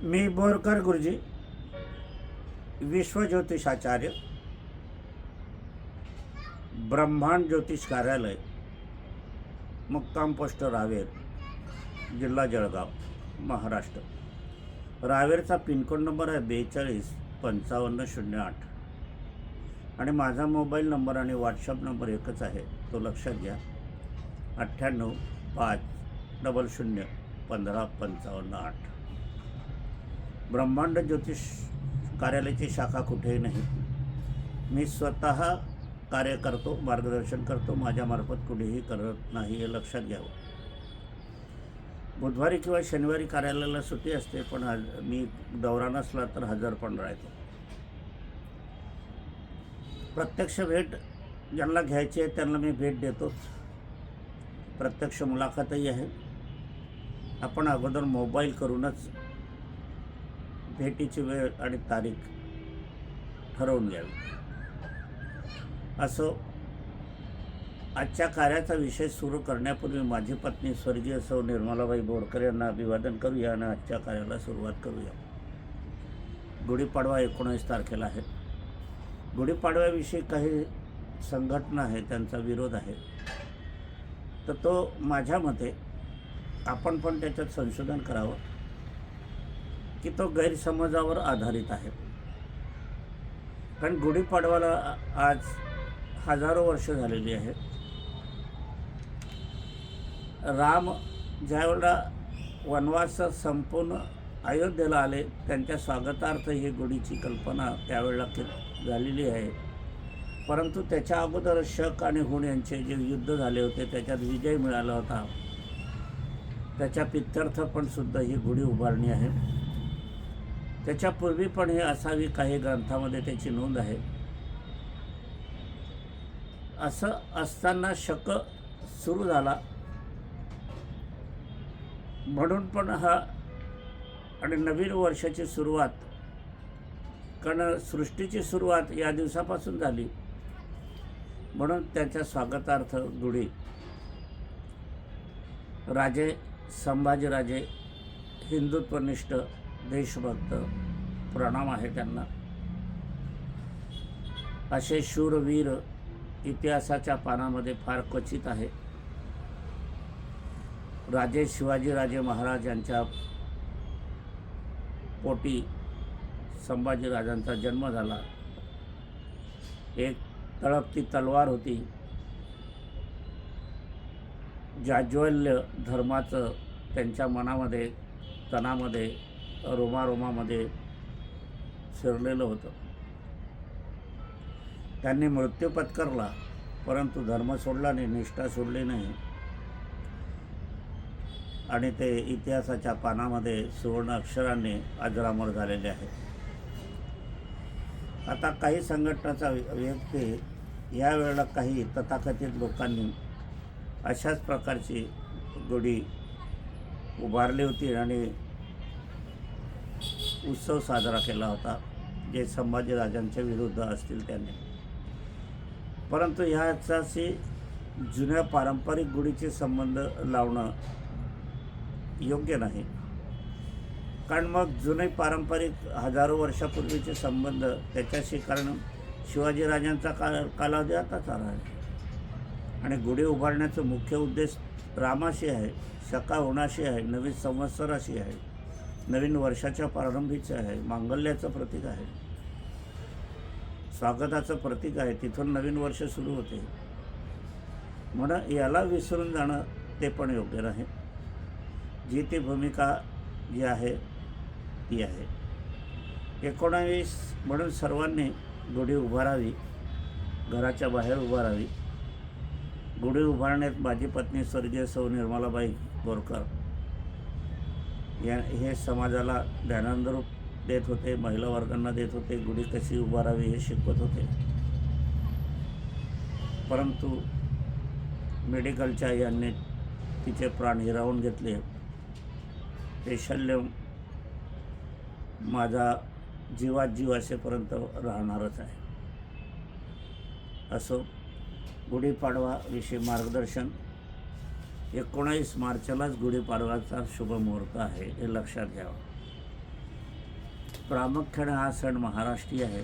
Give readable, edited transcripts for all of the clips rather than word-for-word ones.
मी बोरकर गुरुजी, विश्वज्योतिषाचार्य, ब्रह्मांड ज्योतिष कार्यालय, मुक्काम पोस्ट रावेर, जिल्हा जळगाव, महाराष्ट्र. रावेरचा पिनकोड नंबर आहे 425508 आणि माझा मोबाईल नंबर आणि व्हॉट्सअप नंबर एकच आहे, तो लक्षात घ्या. 9850015558. ब्रह्मांड ज्योतिष कार्यालयाची शाखा कुठेही नाही. मी स्वतः कार्य करतो, मार्गदर्शन करतो, माझ्यामार्फत कुठेही करत नाही, हे लक्षात घ्यावं. बुधवारी किंवा शनिवारी कार्यालयाला सुट्टी असते, पण मी दौरा नसला तर हजर पण राहतो. प्रत्यक्ष भेट ज्यांना घ्यायची आहे त्यांना मी भेट देतोच. प्रत्यक्ष मुलाखतही आहे. आपण अगोदर मोबाईल करूनच भेटीची वेळ आणि तारीख ठरवून घ्यावी. असो, आजच्या कार्याचा विषय सुरू करण्यापूर्वी माझी पत्नी स्वर्गीय सौ निर्मलाबाई बोरकर यांना अभिवादन करूया आणि आजच्या कार्याला सुरुवात करूया. गुढीपाडवा 19 तारखेला आहे. गुढीपाडव्याविषयी काही संघटना आहे, त्यांचा विरोध आहे, तर तो माझ्या मते आपण पण त्याच्यात संशोधन करावं की तो गैरसमजावर आधारित आहे. कारण गुढीपाडवाला आज हजारो वर्ष झालेली आहेत. राम ज्यावेळेला वनवास संपूर्ण अयोध्येला आले, त्यांच्या स्वागतार्थ ही गुढीची कल्पना त्यावेळेला झालेली आहे. परंतु त्याच्या अगोदर शक आणि हुण यांचे जे युद्ध झाले होते त्याच्यात विजय मिळाला होता. त्याच्या पित्यर्थ पण सुद्धा ही गुढी उभारणी आहे. त्याच्यापूर्वी पण हे असावी, काही ग्रंथामध्ये त्याची नोंद आहे. असं असताना शक सुरू झाला म्हणून पण हा आणि नवीन वर्षाची सुरुवात, कारण सृष्टीची सुरुवात या दिवसापासून झाली, म्हणून त्याच्या स्वागतार्थ गुढी. राजे, संभाजीराजे, हिंदुत्वनिष्ठ, देशभक्त, प्रणाम आहे त्यांना. असे शूरवीर इतिहासाच्या पानामध्ये फार क्वचित आहे. राजे शिवाजीराजे महाराज यांच्या पोटी संभाजीराजांचा जन्म झाला. एक तळपती तलवार होती, जाज्वल्य धर्माचं त्यांच्या मनामध्ये, तनामध्ये, रोमारोमामध्ये शिरलेलं होतं. त्यांनी मृत्यू पत्करला, परंतु धर्म सोडला नाही, निष्ठा सोडली नाही आणि ते इतिहासाच्या पानामध्ये सुवर्ण अक्षरांनी अजरामर झालेले आहे. आता काही संघटनाचा व्यक्ती यावेळेला काही तथाकथित लोकांनी अशाच प्रकारची गुढी उभारली होती आणि उत्सव साजरा केला होता, जे संभाजीराजांच्या विरुद्ध असतील त्यांनी. परंतु ह्याचाशी जुन्या पारंपरिक गुढीचे संबंध लावणं योग्य नाही. कारण मग जुने पारंपरिक हजारो वर्षापूर्वीचे संबंध त्याच्याशी, कारण शिवाजीराजांचा कालावधी आताच आला आहे आणि गुढी उभारण्याचा मुख्य उद्देश रामाशी आहे, शका होण्याशी आहे, नवीन संवत्सराशी आहे, नवीन वर्षाच्या प्रारंभीचे आहे, मांगल्याचं प्रतीक आहे, स्वागताचं प्रतीक आहे. तिथून नवीन वर्ष सुरू होते. म्हणून याला विसरून जाणं ते पण योग्य नाही. जी ती भूमिका जी आहे ती आहे. 19 म्हणून सर्वांनी गुढी उभारावी, घराच्या बाहेर उभारावी. गुढी उभारण्यात माझी पत्नी स्वर्गीय सौ निर्मलाबाई बोरकर हे समाजाला ज्ञानांदरूप देत होते, महिला वर्गांना देत होते, गुढी कशी उभारावी हे शिकवत होते. परंतु मेडिकलच्या यांनी तिचे प्राण हिरावून घेतले. ते शल्य माझा जीवात जीव असेपर्यंत राहणारच आहे. असो, गुढीपाडवाविषयी मार्गदर्शन 19 मार्चलाच गुढीपाडवाचा शुभ मुहूर्त आहे, हे लक्षात घ्यावं. प्रामुख्याने हा सण महाराष्ट्रीय आहे.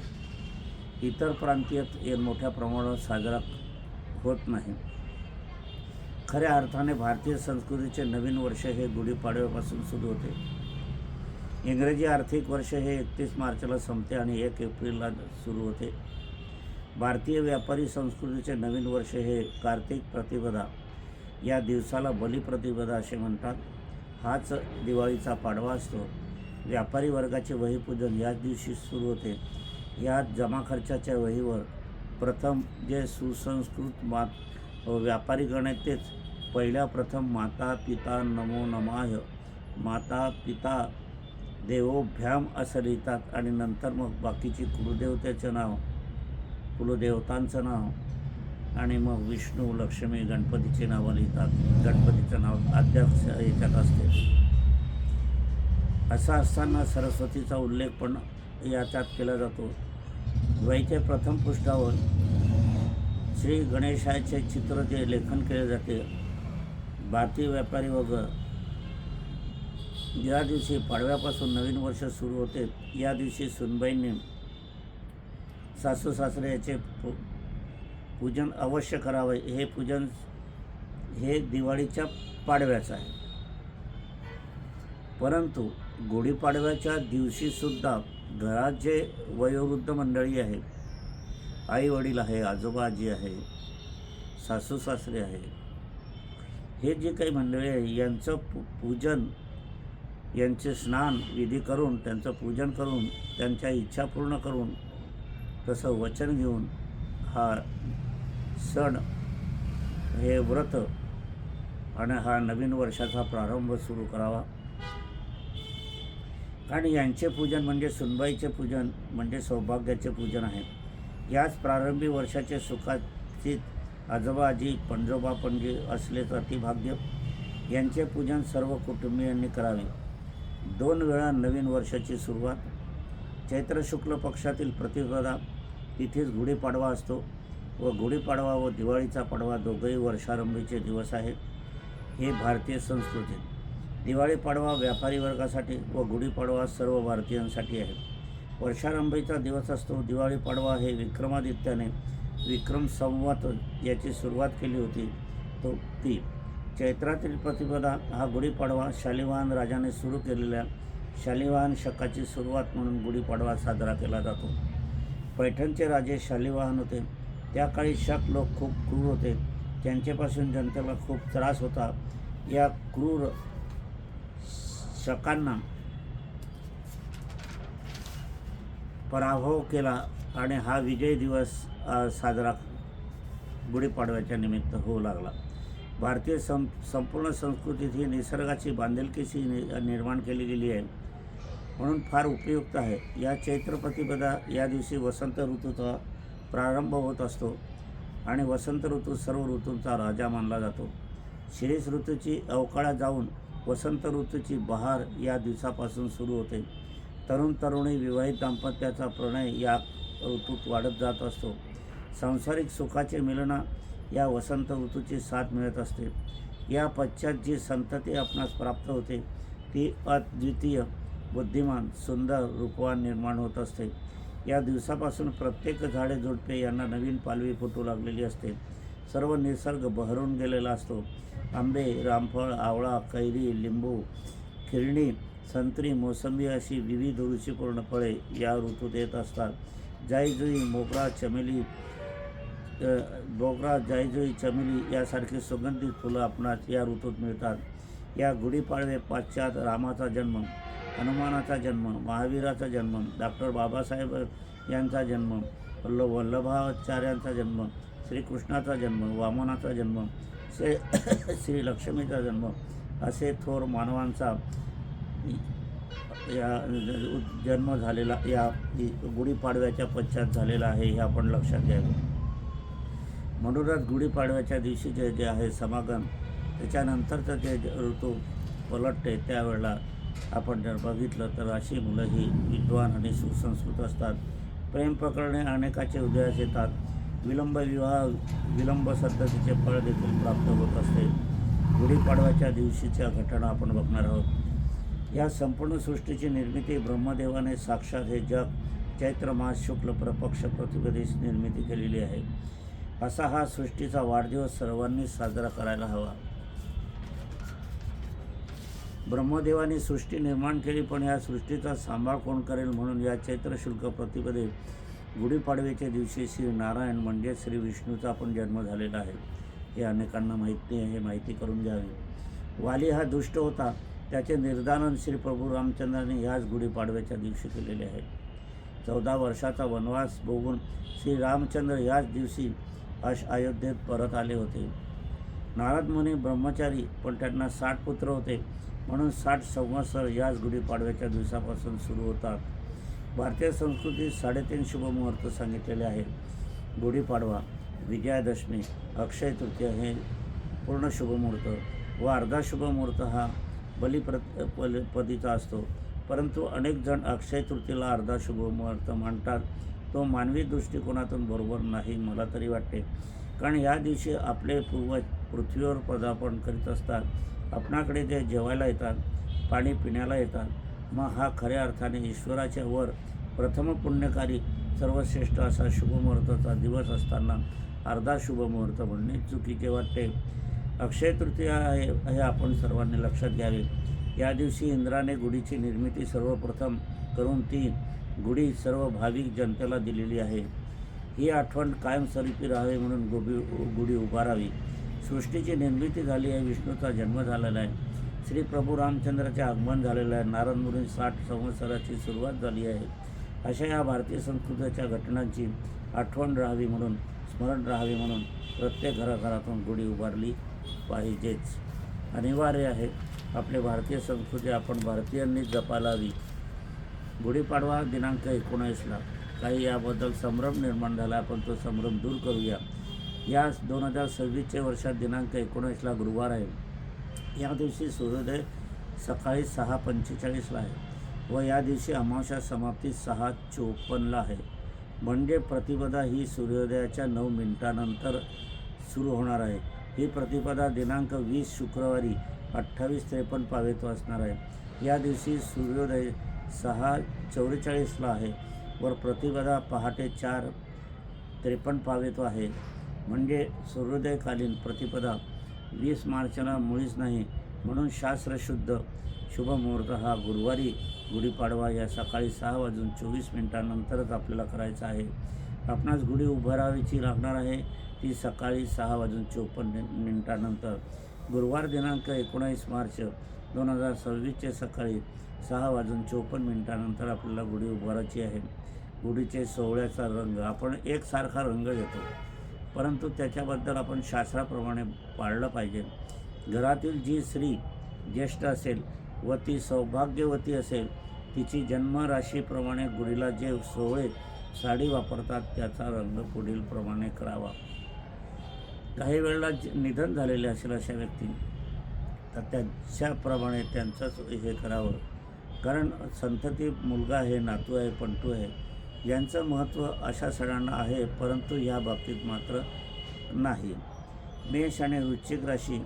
इतर प्रांतीय मोठ्या प्रमाणावर साजरा होत नाही. खऱ्या अर्थाने भारतीय संस्कृतीचे नवीन वर्ष हे गुढीपाडव्यापासून सुरू होते. इंग्रजी आर्थिक वर्ष हे 31 मार्चला संपते आणि 1 एप्रिलला सुरू होते. भारतीय व्यापारी संस्कृतीचे नवीन वर्ष हे कार्तिक प्रतिपदा या दिवसाला बलिप्रतिपदा असे म्हणतात. हाच दिवाळीचा पाडवा असतो. व्यापारी वर्गाचे वहीपूजन याच दिवशी सुरू होते. यात जमा खर्चाच्या वहीवर प्रथम जे सुसंस्कृत व्यापारीगण आहेत तेच पहिल्या प्रथम माता पिता नमो नमाय, माता पिता देवोभ्याम असं लिहितात आणि नंतर मग बाकीची कुलदेवतेचं नाव, कुलदेवतांचं नाव आणि मग विष्णू लक्ष्मी गणपतीची नावं लिहितात. गणपतीचं नाव अध्यक्ष याच्यात असते. असं असताना सरस्वतीचा उल्लेख पण याच्यात केला जातो. वहीच्या प्रथम पृष्ठावर श्री गणेशाचे चित्र जे लेखन केले जाते. भारतीय व्यापारी वर्ग ज्या दिवशी पाडव्यापासून नवीन वर्ष सुरू होते या दिवशी सुनबाईंनी सासू सासरे याचे पूजन अवश्य करावे. हे पूजन हे दिवाळीच्या पाडव्याचं आहे. परंतु गुढीपाडव्याच्या दिवशीसुद्धा घरात जे वयोवृद्ध मंडळी आहे, आई वडील आहे, आजोबा आजी आहे, सासू सासरे आहे, हे जे काही मंडळी आहे यांचं पूजन, यांचे स्नान विधी करून त्यांचं पूजन करून त्यांच्या इच्छा पूर्ण करून तसं वचन घेऊन हा सण, हे व्रत आणि हा नवीन वर्षाचा प्रारंभ सुरू करावा. आणि यांचे पूजन म्हणजे सुनबाईचे पूजन म्हणजे सौभाग्याचे पूजन आहे. याच प्रारंभी वर्षाचे सुखाचे आजोबा आजी पणजोबा पणजी असलेच अतिभाग्य. यांचे पूजन सर्व कुटुंबियांनी करावे. 2 वेळा नवीन वर्षाची सुरुवात. चैत्र शुक्ल पक्षातील प्रतिपदा तिथेच गुढीपाडवा असतो व गुढीपाडवा व दिवाळीचा पाडवा दोघंही वर्षारंभीचे दिवस आहेत. हे भारतीय संस्कृती. दिवाळी पाडवा व्यापारी वर्गासाठी व गुढीपाडवा सर्व भारतीयांसाठी आहे. वर्षारंभीचा दिवस असतो. दिवाळी पाडवा हे विक्रमादित्याने विक्रम संवत याची सुरुवात केली होती ती चैत्रातील प्रतिपदा. हा गुढीपाडवा शालिवाहन राजाने सुरू केलेल्या शालिवाहन शकाची सुरुवात म्हणून गुढीपाडवा साजरा केला जातो. पैठणचे राजे शालिवाहन होते. त्या काळी शक लोक खूप क्रूर होते. त्यांच्यापासून जनतेला खूप त्रास होता. या क्रूर शकांना पराभव केला आणि हा विजय दिवस साजरा गुढीपाडव्याच्या निमित्त होऊ लागला. भारतीय संपूर्ण संस्कृतीत ही निसर्गाची बांधिलकीशी निर्माण केली गेली आहे म्हणून फार उपयुक्त आहे. या चैत्र प्रतिपदा या दिवशी वसंत ऋतूचा प्रारंभ होत असतो आणि वसंत ऋतू सर्व ऋतूंचा राजा मानला जातो. शिरीष ऋतूची अवकाळा जाऊन वसंत ऋतूची बहार या दिवसापासून सुरू होते. तरुण तरुणी विवाहित दाम्पत्याचा प्रणय या ऋतूत वाढत जात असतो. सांसारिक सुखाचे मिलना या वसंत ऋतूची साथ मिळत असते. या पश्चात जी संतती आपणास प्राप्त होते ती अद्वितीय, बुद्धिमान, सुंदर, रूपवान निर्माण होत असते. या दिवसापासून प्रत्येक झाडे झुडपे यांना नवीन पालवी फुटू लागलेली असते. सर्व निसर्ग बहरून गेलेला असतो. आंबे, रामफळ, आवळा, कैरी, लिंबू, खिरणी, संत्री, मोसंबी अशी विविध रुचीपूर्ण फळे या ऋतूत येत असतात. जाईजुई, मोगरा, जाईजुई, चमेली यासारखी सुगंधित फुलं आपणास या ऋतूत मिळतात. या गुढीपाडवे पश्चात रामाचा जन्म, हनुमानाचा जन्म, महावीराचा जन्म, डॉक्टर बाबासाहेब यांचा जन्म, वल्लभाचार्यांचा जन्म, श्रीकृष्णाचा जन्म, वामनाचा जन्म, श्री लक्ष्मीचा जन्म असे थोर मानवांचा या जन्म झालेला या गुढीपाडव्याच्या पश्चात झालेला आहे हे आपण लक्षात घ्यावे. म्हणूनच गुढीपाडव्याच्या दिवशी जे आहे समागम त्याच्यानंतरचं जे ऋतू पलटते त्यावेळेला आपण जर बघितलं तर अशी मुलं ही विद्वान आणि सुसंस्कृत असतात. प्रेम प्रकरणे अनेकाचे उदयास येतात. विलंब विवाह, विलंब सद्धतीचे फळ देखील प्राप्त होत असते. गुढीपाडव्याच्या दिवशीच्या घटना आपण बघणार आहोत. या संपूर्ण सृष्टीची निर्मिती ब्रह्मदेवाने साक्षात हे जग चैत्र मास शुक्ल पक्ष प्रतिपदेश निर्मिती केलेली आहे. असा हा सृष्टीचा वाढदिवस सर्वांनी साजरा करायला हवा. ब्रह्मदेवाने सृष्टी निर्माण केली, पण या सृष्टीचा सांभाळ कोण करेल म्हणून या चैत्र शुल्क प्रतिपदे गुढीपाडव्याच्या दिवशी श्री नारायण म्हणजे श्री विष्णूचा पण जन्म झालेला आहे. हे अनेकांना माहीत नाही, हे माहिती करून घ्यावी. वाली हा दुष्ट होता, त्याचे निर्दालन श्री प्रभू रामचंद्राने ह्याच गुढीपाडव्याच्या दिवशी केलेले आहे. 14 वर्षाचा वनवास भोगून श्री रामचंद्र याच दिवशी अयोध्येत परत आले होते. नारद मुनी ब्रह्मचारी, पण त्यांना 60 पुत्र होते, म्हणून 60 संवत्सर याच गुढीपाडव्याच्या दिवसापासून सुरू होतात. भारतीय संस्कृतीत 3.5 शुभमुहूर्त सांगितलेले आहेत. गुढीपाडवा, विजयादशमी, अक्षय तृतीया हे पूर्ण शुभमुहूर्त व अर्धा शुभमुहूर्त हा बलिपदीचा असतो. परंतु अनेक जण अक्षय तृतीयेला अर्धा शुभमुहूर्त मानतात. तो मानवी दृष्टिकोनातून बरोबर नाही मला तरी वाटते. कारण या दिवशी आपले पूर्वज पृथ्वीवर पदार्पण करीत असतात. आपणाकडे जे जेवायला येतात, पाणी पिण्याला येतात. मग हा खऱ्या अर्थाने ईश्वराच्या वर प्रथम पुण्यकारी सर्वश्रेष्ठ असा शुभमुहूर्ताचा दिवस असताना अर्धा शुभमुहूर्त म्हणणे चुकीचे वाटते. अक्षय तृतीया हे आपण सर्वांनी लक्षात घ्यावे. या दिवशी इंद्राने गुढीची निर्मिती सर्वप्रथम करून ती गुढी सर्व भाविक जनतेला दिलेली आहे. ही आठवण कायमस्वरूपी राहावी म्हणून गुढी उभारावी. सृष्टीची निर्मिती झाली आहे, विष्णूचा जन्म झालेला आहे, श्री प्रभू रामचंद्राचे आगमन झालेलं आहे, नारद मुनी 60 संवत्सराची सुरुवात झाली आहे. अशा या भारतीय संस्कृतीच्या घटनांची आठवण राहावी म्हणून, स्मरण राहावे म्हणून प्रत्येक घराघरातून गुढी उभारली पाहिजेच. अनिवार्य आहे. आपली भारतीय संस्कृती आपण भारतीयांनी जपायला हवी. गुढीपाडवा दिनांक 19ला काही याबद्दल संभ्रम निर्माण झाला, आपण तो संभ्रम दूर करूया. या 2026च्या वर्षात दिनांक 19ला गुरुवार आहे. या दिवशी सूर्योदय सकाळी 6:45ला आहे व या दिवशी अमावस्या समाप्ती 6:54ला आहे. म्हणजे प्रतिपदा ही सूर्योदयाच्या 9 मिनिटानंतर सुरू होणार आहे. ही प्रतिपदा दिनांक 20 शुक्रवारी 28:53 पावेतो असणार आहे. या दिवशी सूर्योदय 6:44ला आहे व प्रतिपदा पहाटे 4:53 पावेतो आहे. म्हणजे सूर्योदयकालीन प्रतिपदा 20 मार्चला मुळीच नाही. म्हणून शास्त्रशुद्ध शुभमुहूर्त हा गुरुवारी गुढीपाडवा या सकाळी 6:24 आपल्याला करायचा आहे. आपणास गुढी उभारावीची लागणार आहे ती सकाळी 6:54 गुरुवार दिनांक 19 मार्च 2026चे सकाळी 6:54 आपल्याला गुढी उभारायची आहे. गुढीचे सोहळ्याचा रंग आपण एकसारखा रंग घेतो, परंतु त्याच्याबद्दल आपण शास्त्राप्रमाणे पाळलं पाहिजे. घरातील जी स्त्री ज्येष्ठ असेल व ती सौभाग्यवती असेल, तिची जन्मराशीप्रमाणे गुढीला जे सोहळे साडी वापरतात त्याचा रंग पुढीलप्रमाणे करावा. काही वेळेला निधन झालेले असेल अशा व्यक्ती, तर त्याच्याप्रमाणे त्यांचंच हे करावं. कारण संतती मुलगा आहे, नातू आहे, पंटू आहे, यांचं महत्त्व अशा सणांना आहे, परंतु या बाबतीत मात्र नाही. मेष आणि वृश्चिक राशी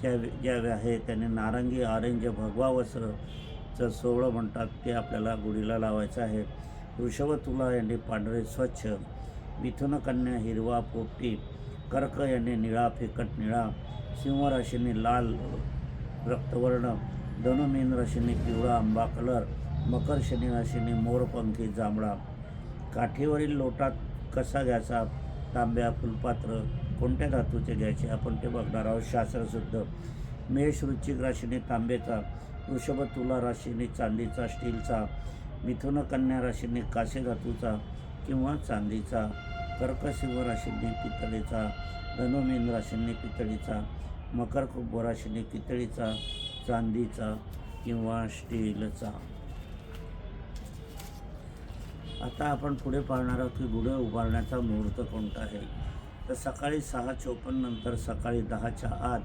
ज्या आहे त्यांनी नारंगी ऑरेंज भगवा वस्त्रचं सोहळं म्हणतात ते आपल्याला गुढीला लावायचं आहे. वृषभ तुला यांनी पांढरे स्वच्छ, मिथुन कन्या हिरवा पोपटी, कर्क यांनी निळा फिकट निळा, सिंह राशीने लाल रक्तवर्ण, धनु मीन राशीने पिवळा आंबा कलर, मकर शनी राशीने मोरपंखी जांभळा. काठीवरील लोटात कसा घ्यायचा, तांब्या फुलपात्र कोणत्या धातूचे घ्यायचे आपण ते बघणार आहोत शास्त्रशुद्ध. मेष वृश्चिक राशीने तांबेचा, वृषभ तुला राशीने चांदीचा स्टीलचा, मिथुन कन्या राशीने कासे धातूचा किंवा चांदीचा, कर्क सिंह राशीने पितळेचा, धनु मीन राशीने पितळीचा, मकर कुंभ राशीने पितळीचा, चांदीचा किंवा स्टीलचा. आता आपण पुढे पाहणार आहोत की गुढी उभारण्याचा मुहूर्त कोणता आहे. तर सकाळी 6:54 सकाळी 10च्या आत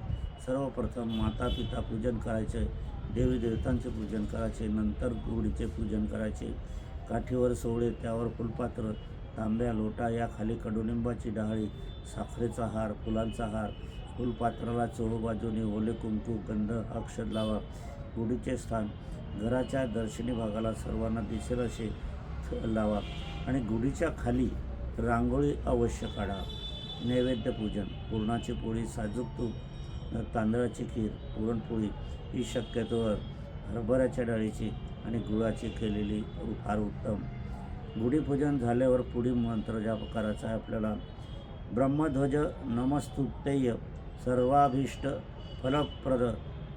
सर्वप्रथम माता पिता पूजन करायचे, देवी देवतांचे पूजन करायचे, नंतर गुढीचे पूजन करायचे. काठीवर सोहळे, त्यावर फुलपात्र, तांब्या लोटा, या खाली कडुलिंबाची डहाळी, साखरेचा हार, फुलांचा हार, फुलपात्राला चोहोबाजूने ओले कुंकू गंध अक्षत लावा. गुढीचे स्थान घराच्या दर्शनी भागाला सर्वांना दिसेल असे लावा आणि गुढीच्या खाली रांगोळी अवश्य काढा. नैवेद्य पूजन: पुरणाची पोळी, साजूक तूप, तांदळाची खीर, पुरणपोळी ही शक्यतोवर हरभऱ्याच्या डाळीची आणि गुळाची केलेली फार उत्तम. गुढीपूजन झाल्यावर पुढील मंत्र जाप करायचा आहे आपल्याला. ब्रह्मध्वज नमस्तुतेय सर्वाभीष्ट फलप्रद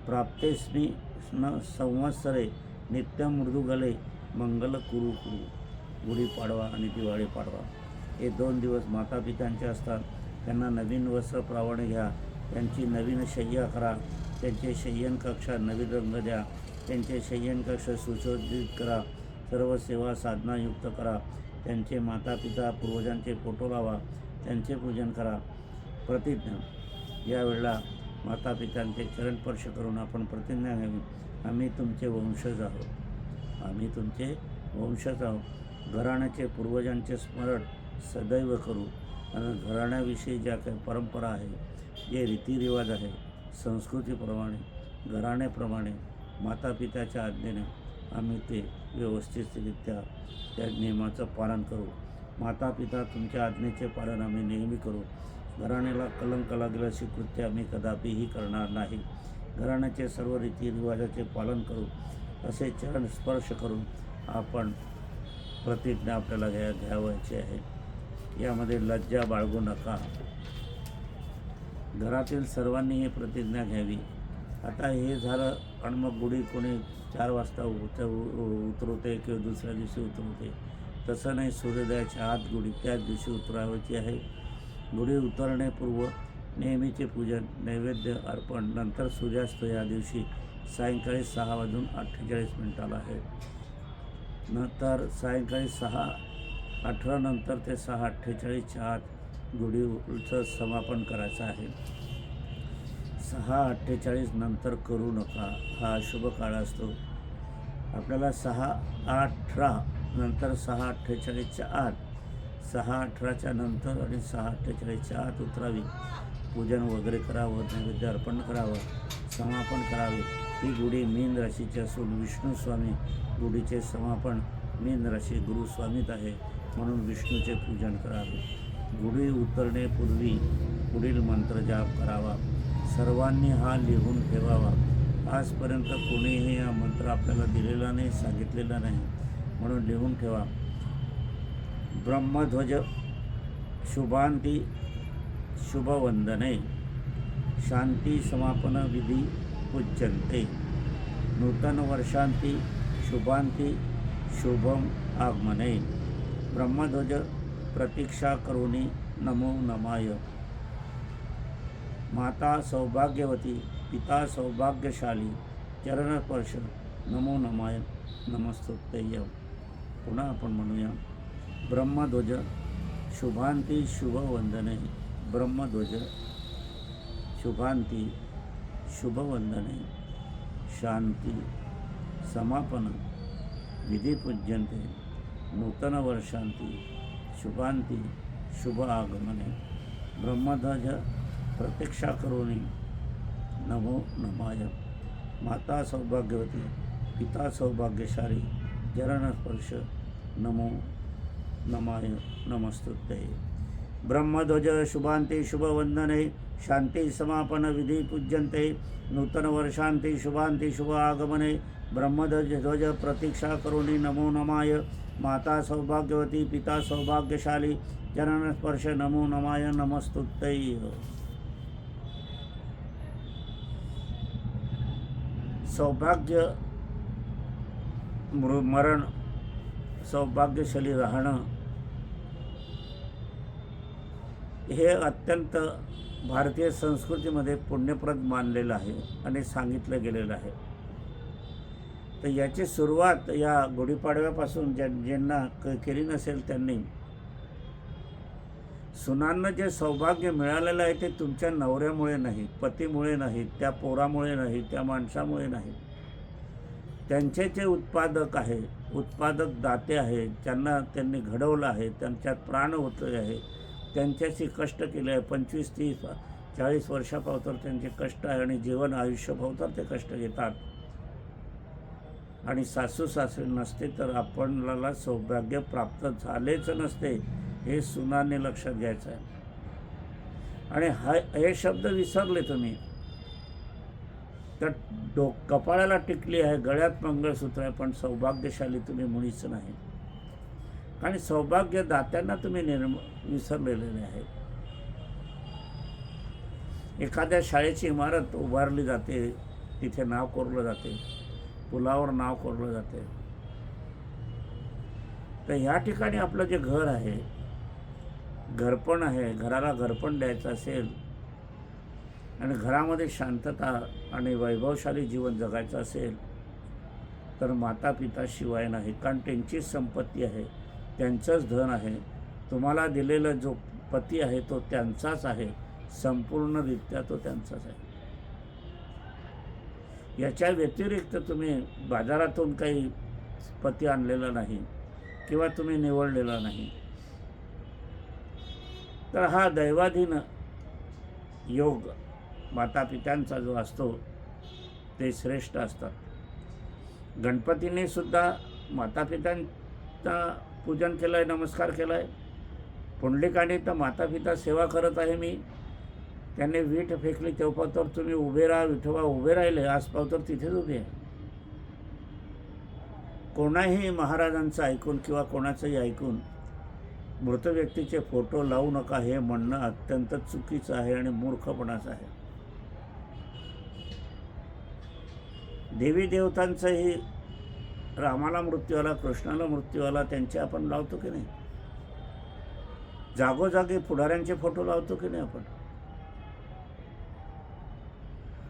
प्राप्तेस्मि न संवत्सरे नित्यं मृदुगले मंगल कुरु कुरु. गुढीपाडवा आणि दिवाळी पाडवा हे 2 दिवस मातापित्यांचे असतात. त्यांना नवीन वस्त्र प्रावणे घ्या, त्यांची नवीन शय्या करा, त्यांचे शय्यन कक्षात नवीन रंग द्या, त्यांचे शय्यन कक्ष सुशोभित करा, सर्व सेवा साधनायुक्त करा, त्यांचे मातापिता पूर्वजांचे फोटो लावा, त्यांचे पूजन करा. प्रतिज्ञा: यावेळेला मातापित्यांचे चरणस्पर्श करून आपण प्रतिज्ञा घ्यावी. आम्ही तुमचे वंशज आहोत, आम्ही तुमचे वंशज आहोत. घराण्याचे पूर्वजांचे स्मरण सदैव करू आणि घराण्याविषयी ज्या काही परंपरा आहे, जे रीतिरिवाज आहे, संस्कृतीप्रमाणे घराण्याप्रमाणे मातापित्याच्या आज्ञेने आम्ही ते व्यवस्थितरित्या त्या नियमाचं पालन करू. मातापिता तुमच्या आज्ञेचे पालन आम्ही नेहमी करू. घराण्याला कलंक लागेल अशी कृत्य आम्ही कदापिही करणार नाही. घराण्याचे सर्व रीतिरिवाजाचे पालन करू असे चरण स्पर्श करून आपण प्रतिज्ञा आपल्याला घ्यावयाची आहे. यामध्ये लज्जा बाळगू नका. घरातील सर्वांनी ही प्रतिज्ञा घ्यावी. आता हे झालं आणि मग गुढी कोणी 4 वाजता उतरवते किंवा दुसऱ्या दिवशी उतरवते, तसं नाही. सूर्योदयाच्या आत गुढी त्याच दिवशी उतरावायची आहे. गुढी उतरण्यापूर्व नेहमीचे पूजन, नैवेद्य अर्पण, नंतर सूर्यास्त या दिवशी सायंकाळी 6:48 आहे. नंतर सायंकाळी 6:18 नंतर ते 6:48च्या आत गुढीचं समापन करायचं आहे. 6:48 नंतर करू नका, हा अशुभ काळ असतो. आपल्याला 6:18 नंतर 6:48च्या आत, 6:18च्या नंतर आणि 6:48च्या आत उतरावी. पूजन वगैरे करावं, नैवेद्य अर्पण करावं, समापन करावे. ही गुढी मीन राशीची असून विष्णू स्वामी गुढीचे समापन मीन राशी गुरुस्वामीत आहे, म्हणून विष्णूचे पूजन करावे. गुढी उतरण्यापूर्वी पुढील मंत्र जाप करावा. सर्वांनी हा लिहून ठेवावा. आजपर्यंत कोणीही हा मंत्र आपल्याला दिलेला नाही, सांगितलेला नाही, म्हणून लिहून ठेवा. ब्रह्मध्वज शुभांती शुभवंदने शांती समापन विधी पूज्यन्ते. नूतन वर्षांती शुभांती शुभम आगमने. ब्रह्मध्वज प्रतीक्षा करोनी नमो नमाय. माता सौभाग्यवती, पिता सौभाग्यशाली, चरणस्पर्श नमो नमाय नमस्तुतेय. पुन्हा आपण म्हणूया. ब्रह्मध्वज शुभांती शुभवंदने. ब्रह्मध्वज शुभांती शुभवंदने शांती समापन विधी पूज्यन्ते. नूतन वर्षांती शुभांती शुभ आगमने. ब्रह्मध्वज प्रतीक्षा करोनी नमो नमाय. माता सौभाग्यवती, पिता सौभाग्यशाली, चरणस्पर्श नमो नमाय नमस्तुते. ब्रह्मध्वज शुभांती शुभवंदने शांती समापन विधी पूज्यन्ते. नूतन वर्षांती शुभांती शुभ आगमने. ब्रह्मध्वज प्रतीक्षा करोनी नमो नमाय. माता सौभाग्यवती, पिता सौभाग्यशाली, चरणस्पर्श नमो नमाय नमस्तुते. सौभाग्य मरण, सौभाग्यशाली राहणं हे अत्यंत भारतीय संस्कृतीमध्ये पुण्यप्रद मानलेलं आहे आणि सांगितलं गेलेलं आहे. तर याची सुरुवात या गुढीपाडव्यापासून ज्यांना केली नसेल त्यांनी, सुनांना जे सौभाग्य मिळालेलं आहे ते तुमच्या नवऱ्यामुळे नाही, पतीमुळे नाही, त्या पोरामुळे नाही, त्या माणसामुळे नाही. त्यांचे जे उत्पादक आहे, उत्पादक दाते आहे, ज्यांना त्यांनी घडवलं आहे, त्यांच्यात प्राण ओतले आहे, त्यांच्याशी कष्ट केले आहे. 25, 30, 40 वर्षापावतर त्यांचे कष्ट आहे आणि जीवन आयुष्यभोवतर ते कष्ट घेतात आणि सासू सासरे नसते तर आपल्याला सौभाग्य प्राप्त झालेच नसते, हे सुनाने लक्षात घ्यायचं आहे. आणि हे शब्द विसरले तुम्ही तर कपाळाला टिकली आहे, गळ्यात मंगळसूत्र आहे, पण सौभाग्यशाली तुम्ही मुळीच नाही. आणि सौभाग्य दात्यांना तुम्ही विसरलेले आहे. एखाद्या शाळेची इमारत उभारली जाते, तिथे नाव कोरलं जाते, पुलावर नाव कोरलं जाते. तर ह्या ठिकाणी आपलं जे घर आहे, घरपण आहे, घराला घरपण द्यायचं असेल आणि घरामध्ये शांतता आणि वैभवशाली जीवन जगायचं असेल तर माता पिता शिवाय नाही. कारण त्यांचीच संपत्ती आहे, त्यांचंच धन आहे. तुम्हाला दिलेला जो पती आहे तो त्यांचाच आहे, संपूर्णरित्या तो त्यांचाच आहे. याच्या व्यतिरिक्त तुम्ही बाजारातून काही पती आणलेला नाही किंवा तुम्ही निवडलेला नाही. तर हा दैवाधीन योग माता पित्यांचा जो असतो ते श्रेष्ठ असतात. गणपतीने सुद्धा माता पित्यांचा पूजन केलं आहे, नमस्कार केला आहे. पुंडलिकाने तर माता पिता सेवा करत आहे मी, त्यांनी वीट फेकली तेव्हा तर तुम्ही उभे राहा विठोबा, उभे राहिले, आसपाव तर तिथेच उभे आहे. कोणाही महाराजांचं ऐकून किंवा कोणाचंही ऐकून मृत व्यक्तीचे फोटो लावू नका हे म्हणणं अत्यंत चुकीचं आहे आणि मूर्खपणाचं आहे. देवी देवतांचंही रामाला मृत्यू आला, कृष्णाला मृत्यू आला, त्यांचे आपण लावतो की नाही? जागोजागी पुढाऱ्यांचे फोटो लावतो की नाही आपण?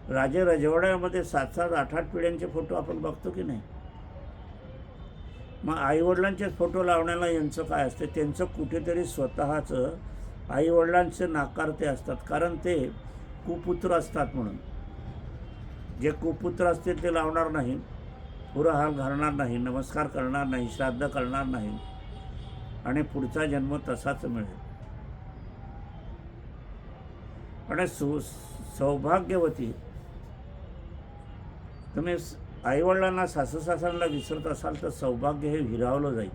राजे रजवाड्यामध्ये 7-7, 8-8 पिढ्यांचे फोटो आपण बघतो की नाही? मग आईवडिलांचेच फोटो लावण्याला यांचं काय असते? त्यांचं कुठेतरी स्वतःचं आईवडिलांचे नाकारते असतात, कारण ते कुपुत्र असतात म्हणून. जे कुपुत्र असतील ते लावणार नाही, पुरहार घालणार नाही, नमस्कार करणार नाही, श्राद्ध करणार नाही आणि पुढचा जन्म तसाच मिळेल. आणि सौभाग्यवती तुम्ही आईवडिलांना सासू सासऱ्यांना विसरत असाल तर सौभाग्य हे हिरावलं जाईल.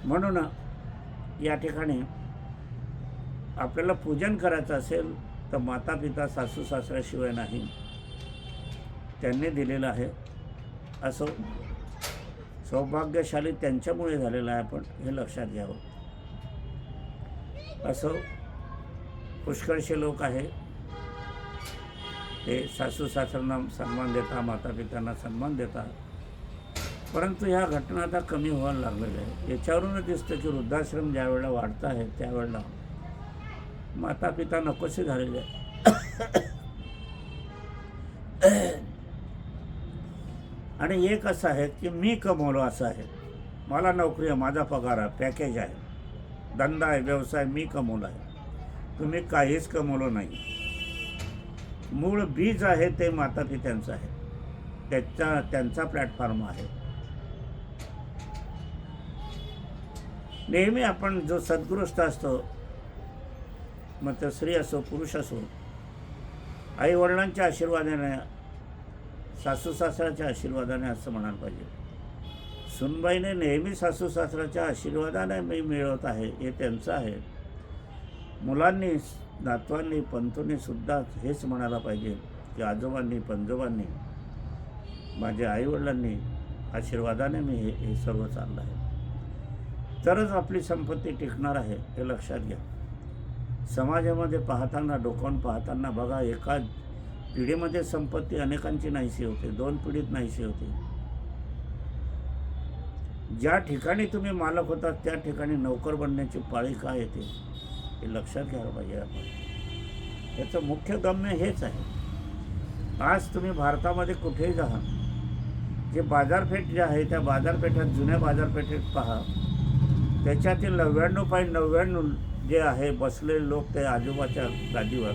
म्हणून या ठिकाणी आपल्याला पूजन करायचं असेल तर माता पिता सासू सासऱ्याशिवाय नाही, त्यांनी दिलेलं आहे. असो सौभाग्यशाली त्यांच्यामुळे झालेलं आहे, आपण हे लक्षात घ्यावं. असो पुष्कळशे लोक आहे ते सासू सासऱ्यांना सन्मान देतात, माता पित्यांना सन्मान देतात, परंतु ह्या घटना आता कमी व्हायला लागलेल्या आहे. याच्यावरूनच दिसतं की वृद्धाश्रम ज्या वेळेला वाढत आहे त्यावेळेला माता पिता नकोसे झालेले आहे. आणि एक असं आहे की मी कमवलो असं आहे, मला नोकरी आहे, माझा पगार आहे, पॅकेज आहे, धंदा आहे, व्यवसाय मी कमवला आहे. तुम्ही काहीच कमवलं नाही. मूळ बीज आहे ते माता पित्यांचं आहे, त्यांचा प्लॅटफॉर्म आहे. नेहमी आपण जो सद्गृहस्थ असतो, मग तो स्त्री असो पुरुष असो, आई वडिलांच्या आशीर्वादाने, सासू सासऱ्याच्या आशीर्वादाने असं म्हणायला पाहिजे. सुनबाईने नेहमी सासू सासऱ्याच्या आशीर्वादाने मी मिळवत आहे हे त्यांचं आहे. मुलांनी, नातवांनी, पंतूंनी सुद्धा हेच म्हणायला पाहिजे की आजोबांनी, पंजोबांनी, माझ्या आईवडिलांनी आशीर्वादाने मी हे सर्व चाललं आहे. तरच आपली संपत्ती टिकणार आहे, हे लक्षात घ्या. समाजामध्ये पाहताना, डोकावून पाहताना बघा, एका पिढीमध्ये संपत्ती अनेकांची नाहीशी होते, 2 पिढीत नाहीशी होते. ज्या ठिकाणी तुम्ही मालक होता त्या ठिकाणी नोकर बनण्याची पाळी काय येते हे लक्षात घ्यायला पाहिजे आपण. याचं मुख्य गम्य हेच आहे. आज तुम्ही भारतामध्ये कुठेही जा, जे बाजारपेठ जे आहे त्या बाजारपेठात, जुन्या बाजारपेठेत पहा, त्याच्यातील 99.99 जे आहे बसलेले लोक ते आजोबाच्या गादीवर,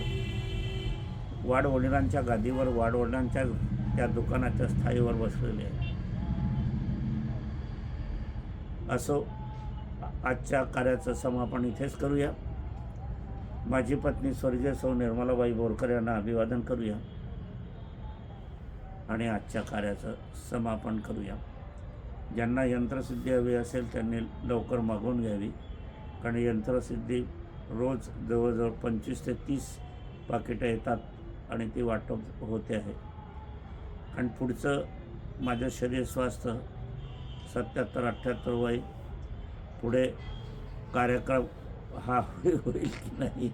वाडवडिलांच्या गादीवर, वाडवडिलांच्या त्या दुकानाच्या स्थायीवर बसलेले आहे. असो, आजच्या कार्याचं समापन इथेच करूया. माझी पत्नी स्वर्गीय सौ निर्मलाबाई बोरकर यांना अभिवादन करूया. आणि आजच्या कार्याचं समापन करूया. ज्यांना यंत्रसिद्धी हवी असेल त्यांनी लवकर मागवून घ्यावी, कारण यंत्रसिद्धी रोज जवळजवळ 25 ते 30 पाकिटं येतात आणि ती वाटप होते आहे. आणि पुढचं माझं शरीर स्वास्थ्य 77-78 वय, पुढे कार्यक्रम हा होईल की नाही,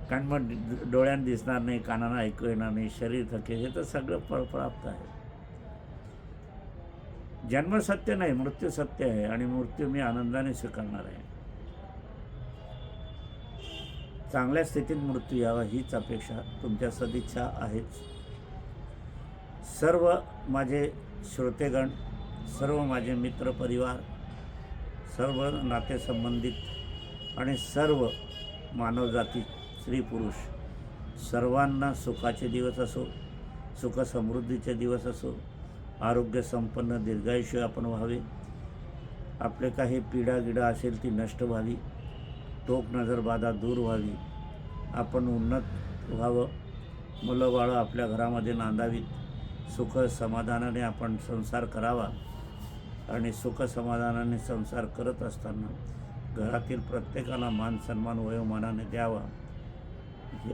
कारण मग डोळ्यानं दिसणार नाही, कानानं ऐकू येणार नाही, शरीर थकेल, हे तर सगळं प्राप्त आहे. जन्म सत्य नाही, मृत्यू सत्य आहे आणि मृत्यू मी आनंदाने स्वीकारणार आहे. चांगल्या स्थितीत मृत्यू यावा हीच अपेक्षा, तुमच्या सदिच्छा आहेच. सर्व माझे श्रोतेगण, सर्व माझे मित्रपरिवार, सर्व नातेसंबंधित आणि सर्व मानवजाती, स्त्री पुरुष सर्वांना सुखाचे दिवस असो, सुख समृद्धीचे दिवस असो, आरोग्य संपन्न दीर्घायुष्य आपण व्हावे, आपले काही पीडागिडा असेल ती नष्ट व्हावी, टोक नजर बाधा दूर व्हावी, आपण उन्नत व्हावं, मुलं बाळं आपल्या घरामध्ये नांदावीत, सुख समाधानाने आपण संसार करावा आणि सुख समाधानाने संसार करत असताना घरातील प्रत्येकाला मान सन्मान वयोमानाने द्यावा,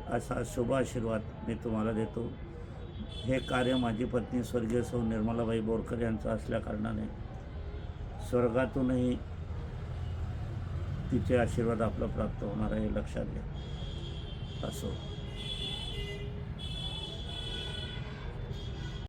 असा शुभ आशीर्वाद मी तुम्हाला देतो. हे कार्य माझी पत्नी स्वर्गीय सौ निर्मलाबाई बोरकर यांचं असल्याकारणाने स्वर्गातूनही तिचे आशीर्वाद आपलं प्राप्त होणार आहे, लक्षात घ्या. असो.